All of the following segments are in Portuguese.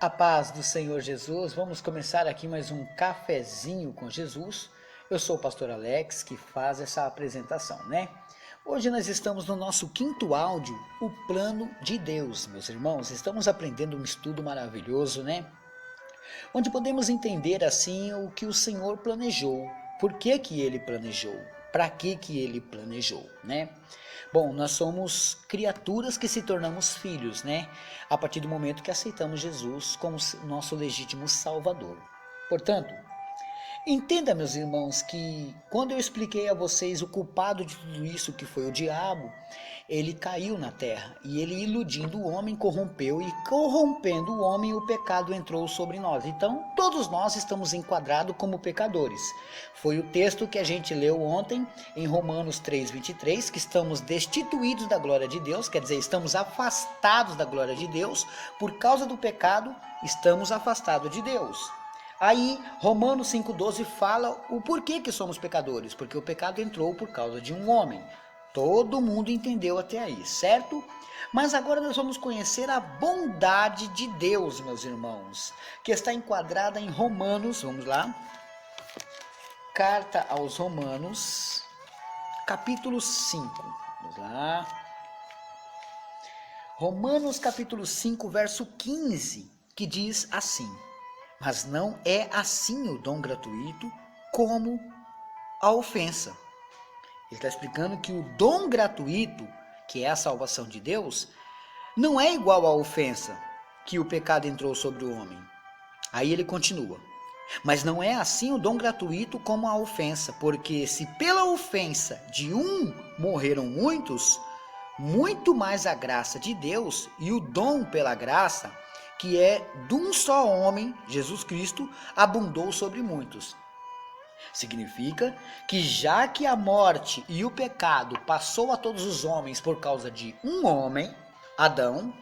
A paz do Senhor Jesus, vamos começar aqui mais um cafezinho com Jesus. Eu sou o pastor Alex que faz essa apresentação, né? Hoje nós estamos no nosso quinto áudio, o plano de Deus, meus irmãos. Estamos aprendendo um estudo maravilhoso, né? Onde podemos entender assim o que o Senhor planejou, por que que ele planejou, para que ele planejou, né? Bom, nós somos criaturas que se tornamos filhos, né? A partir do momento que aceitamos Jesus como nosso legítimo Salvador. Portanto, entenda, meus irmãos, que quando eu expliquei a vocês o culpado de tudo isso, que foi o diabo, ele caiu na terra e ele, iludindo o homem, corrompeu, e corrompendo o homem, o pecado entrou sobre nós. Então, todos nós estamos enquadrados como pecadores. Foi o texto que a gente leu ontem em Romanos 3:23, que estamos destituídos da glória de Deus, quer dizer, estamos afastados da glória de Deus, por causa do pecado, estamos afastados de Deus. Aí, Romanos 5:12 fala o porquê que somos pecadores, porque o pecado entrou por causa de um homem. Todo mundo entendeu até aí, certo? Mas agora nós vamos conhecer a bondade de Deus, meus irmãos, que está enquadrada em Romanos, vamos lá. Carta aos Romanos, capítulo 5, vamos lá. Romanos capítulo 5, verso 15, que diz assim: mas não é assim o dom gratuito como a ofensa. Ele está explicando que o dom gratuito, que é a salvação de Deus, não é igual à ofensa, que o pecado entrou sobre o homem. Aí ele continua: mas não é assim o dom gratuito como a ofensa, porque se pela ofensa de um morreram muitos, muito mais a graça de Deus e o dom pela graça, que é de um só homem, Jesus Cristo, abundou sobre muitos. Significa que já que a morte e o pecado passou a todos os homens por causa de um homem, Adão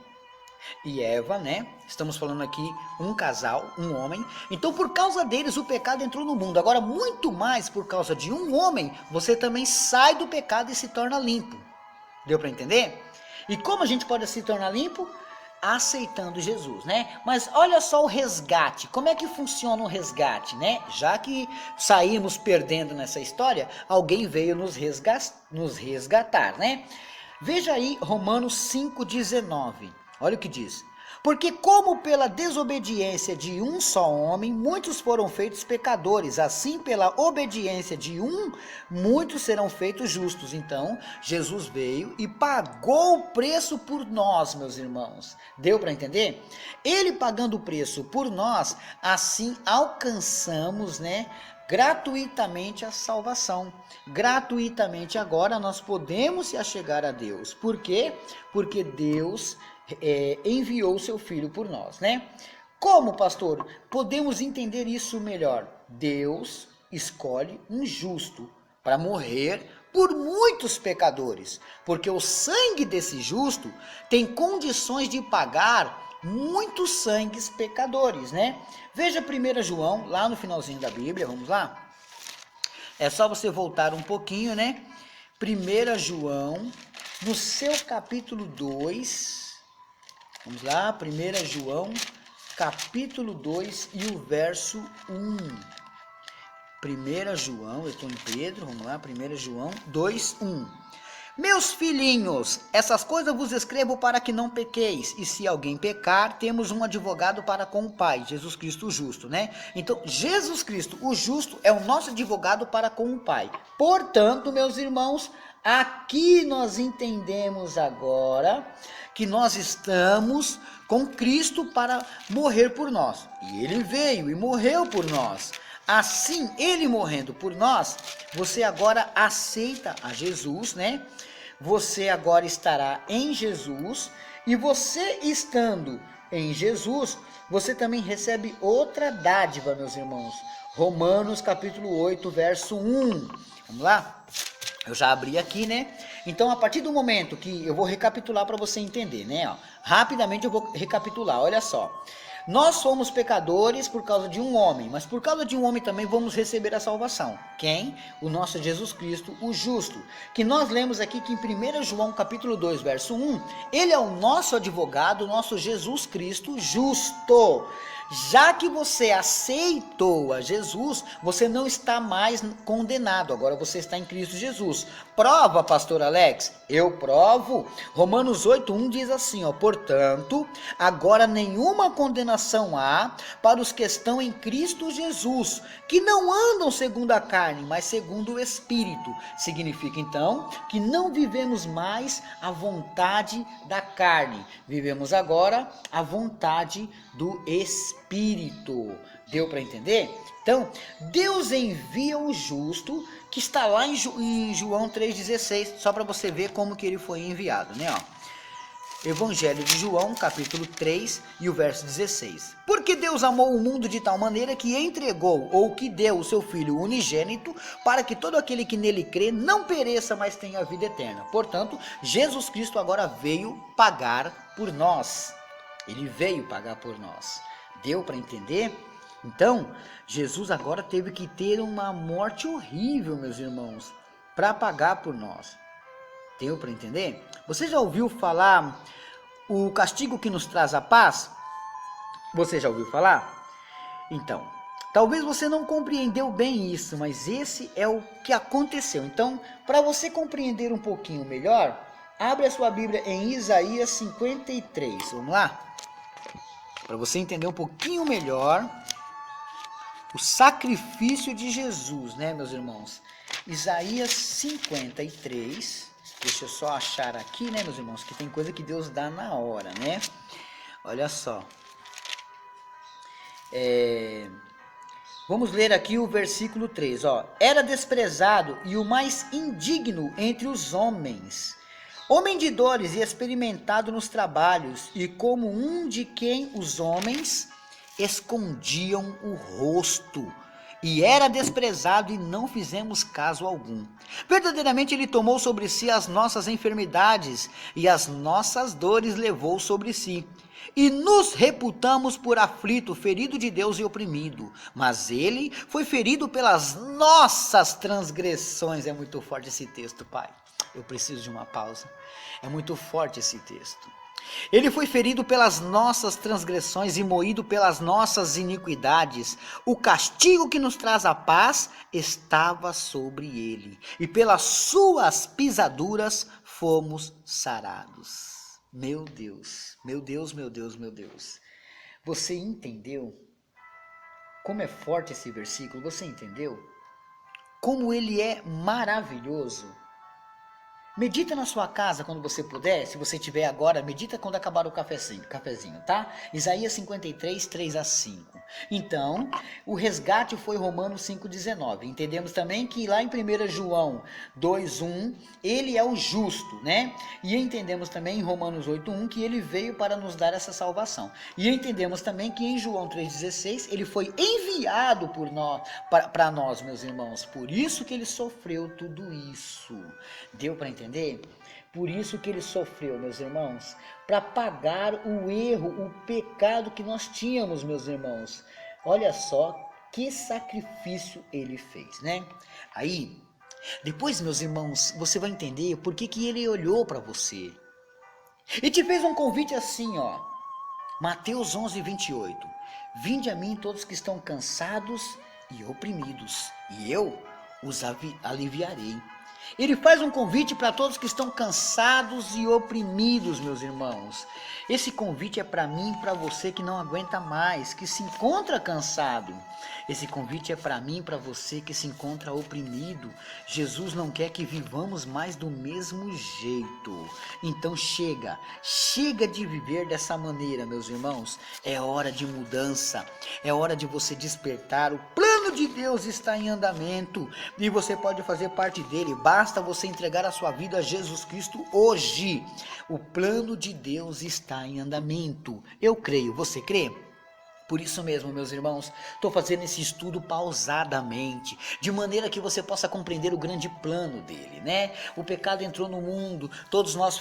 e Eva, né? Estamos falando aqui um casal, um homem. Então por causa deles o pecado entrou no mundo. Agora muito mais por causa de um homem, você também sai do pecado e se torna limpo. Deu para entender? E como a gente pode se tornar limpo? Aceitando Jesus, né? Mas olha só o resgate, como é que funciona o resgate, né? Já que saímos perdendo nessa história, alguém veio nos resgatar, né? Veja aí Romanos 5:19, olha o que diz: porque como pela desobediência de um só homem, muitos foram feitos pecadores, assim pela obediência de um, muitos serão feitos justos. Então, Jesus veio e pagou o preço por nós, meus irmãos. Deu para entender? Ele pagando o preço por nós, assim alcançamos, né, gratuitamente a salvação. Gratuitamente agora nós podemos se achegar a Deus. Por quê? Porque Deus enviou o seu filho por nós, né? Como, pastor, podemos entender isso melhor? Deus escolhe um justo para morrer por muitos pecadores, porque o sangue desse justo tem condições de pagar muitos sangues pecadores, né? Veja 1 João, lá no finalzinho da Bíblia, vamos lá? É só você voltar um pouquinho, né? 1 João, no seu capítulo 2, vamos lá, 1 João, capítulo 2 e o verso 1. 1 João, eu estou em Pedro, vamos lá, 1 João 2, 1. Meus filhinhos, essas coisas vos escrevo para que não pequeis, e se alguém pecar, temos um advogado para com o Pai, Jesus Cristo o justo, né? Então, Jesus Cristo, o justo, é o nosso advogado para com o Pai. Portanto, meus irmãos, aqui nós entendemos agora que nós estamos com Cristo para morrer por nós. E ele veio e morreu por nós. Assim, ele morrendo por nós, você agora aceita a Jesus, né? Você agora estará em Jesus, e você estando em Jesus, você também recebe outra dádiva, meus irmãos. Romanos capítulo 8, verso 1. Vamos lá? Eu já abri aqui, né? Então, a partir do momento que eu vou recapitular para você entender, né? Ó, rapidamente eu vou recapitular, olha só. Nós somos pecadores por causa de um homem, mas por causa de um homem também vamos receber a salvação. Quem? O nosso Jesus Cristo, o justo. Que nós lemos aqui que em 1 João capítulo 2, verso 1, ele é o nosso advogado, o nosso Jesus Cristo justo. Já que você aceitou a Jesus, você não está mais condenado, agora você está em Cristo Jesus. Prova, pastor Alex? Eu provo. Romanos 8:1 diz assim, portanto, agora nenhuma condenação há para os que estão em Cristo Jesus, que não andam segundo a carne, mas segundo o Espírito. Significa então que não vivemos mais a vontade da carne, vivemos agora a vontade do Espírito. Deu para entender? Então, Deus envia o justo, que está lá em João 3,16, só para você ver como que ele foi enviado, né? Evangelho de João, capítulo 3 e o verso 16. Porque Deus amou o mundo de tal maneira que entregou, ou que deu o seu Filho unigênito, para que todo aquele que nele crê não pereça, mas tenha a vida eterna. Portanto, Jesus Cristo agora veio pagar por nós. Ele veio pagar por nós. Deu para entender? Então, Jesus agora teve que ter uma morte horrível, meus irmãos, para pagar por nós. Deu para entender? Você já ouviu falar o castigo que nos traz a paz? Você já ouviu falar? Então, talvez você não compreendeu bem isso, mas esse é o que aconteceu. Então, para você compreender um pouquinho melhor, abre a sua Bíblia em Isaías 53. Vamos lá? Para você entender um pouquinho melhor o sacrifício de Jesus, né, meus irmãos? Isaías 53. Deixa eu só achar aqui, né, meus irmãos, que tem coisa que Deus dá na hora, né? Olha só. Vamos ler aqui o versículo 3, Era desprezado e o mais indigno entre os homens, homem de dores e experimentado nos trabalhos, e como um de quem os homens escondiam o rosto. E era desprezado e não fizemos caso algum. Verdadeiramente ele tomou sobre si as nossas enfermidades e as nossas dores levou sobre si. E nos reputamos por aflito, ferido de Deus e oprimido. Mas ele foi ferido pelas nossas transgressões. É muito forte esse texto, pai. Eu preciso de uma pausa. É muito forte esse texto. Ele foi ferido pelas nossas transgressões e moído pelas nossas iniquidades. O castigo que nos traz a paz estava sobre ele, e pelas suas pisaduras fomos sarados. Meu Deus, meu Deus, meu Deus, meu Deus. Você entendeu como é forte esse versículo? Você entendeu como ele é maravilhoso? Medita na sua casa quando você puder, se você tiver agora, medita quando acabar o cafezinho, tá? Isaías 53, 3-5. Então, o resgate foi Romanos 5,19. Entendemos também que lá em 1 João 2,1, ele é o justo, né? E entendemos também em Romanos 8,1 que ele veio para nos dar essa salvação. E entendemos também que em João 3,16, ele foi enviado por nós, para nós, meus irmãos. Por isso que ele sofreu tudo isso. Deu para entender? Por isso que ele sofreu, meus irmãos, para pagar o erro, o pecado que nós tínhamos, meus irmãos. Olha só que sacrifício ele fez, né? Aí, depois, meus irmãos, você vai entender por que ele olhou para você e te fez um convite assim, Mateus 11:28. Vinde a mim todos que estão cansados e oprimidos, e eu os aliviarei. Ele faz um convite para todos que estão cansados e oprimidos, meus irmãos. Esse convite é para mim e para você que não aguenta mais, que se encontra cansado. Esse convite é para mim e para você que se encontra oprimido. Jesus não quer que vivamos mais do mesmo jeito. Então chega de viver dessa maneira, meus irmãos. É hora de mudança, é hora de você despertar. O plano de Deus está em andamento e você pode fazer parte dele. Basta você entregar a sua vida a Jesus Cristo hoje. O plano de Deus está em andamento. Eu creio, você crê? Por isso mesmo, meus irmãos, estou fazendo esse estudo pausadamente, de maneira que você possa compreender o grande plano dele, né? O pecado entrou no mundo, todos nós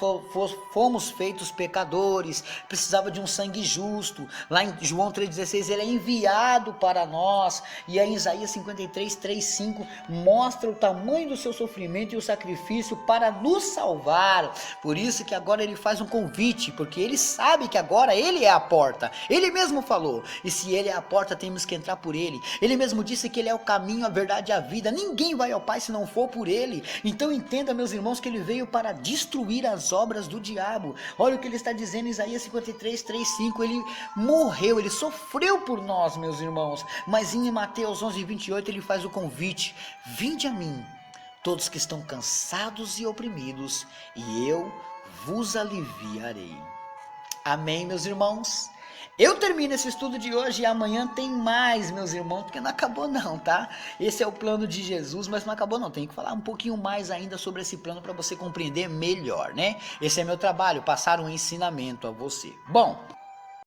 fomos feitos pecadores, precisava de um sangue justo. Lá em João 3,16, ele é enviado para nós, e aí em Isaías 53, 3, 5, mostra o tamanho do seu sofrimento e o sacrifício para nos salvar. Por isso que agora ele faz um convite, porque ele sabe que agora ele é a porta. Ele mesmo falou, e se ele é a porta, temos que entrar por ele. Ele mesmo disse que ele é o caminho, a verdade e a vida. Ninguém vai ao Pai se não for por ele. Então entenda, meus irmãos, que ele veio para destruir as obras do diabo. Olha o que ele está dizendo em Isaías 53, 3, 5. Ele morreu, ele sofreu por nós, meus irmãos. Mas em Mateus 11, 28, ele faz o convite: vinde a mim, todos que estão cansados e oprimidos, e eu vos aliviarei. Amém, meus irmãos? Eu termino esse estudo de hoje e amanhã tem mais, meus irmãos, porque não acabou não, tá? Esse é o plano de Jesus, mas não acabou não. Tem que falar um pouquinho mais ainda sobre esse plano para você compreender melhor, né? Esse é meu trabalho, passar um ensinamento a você. Bom,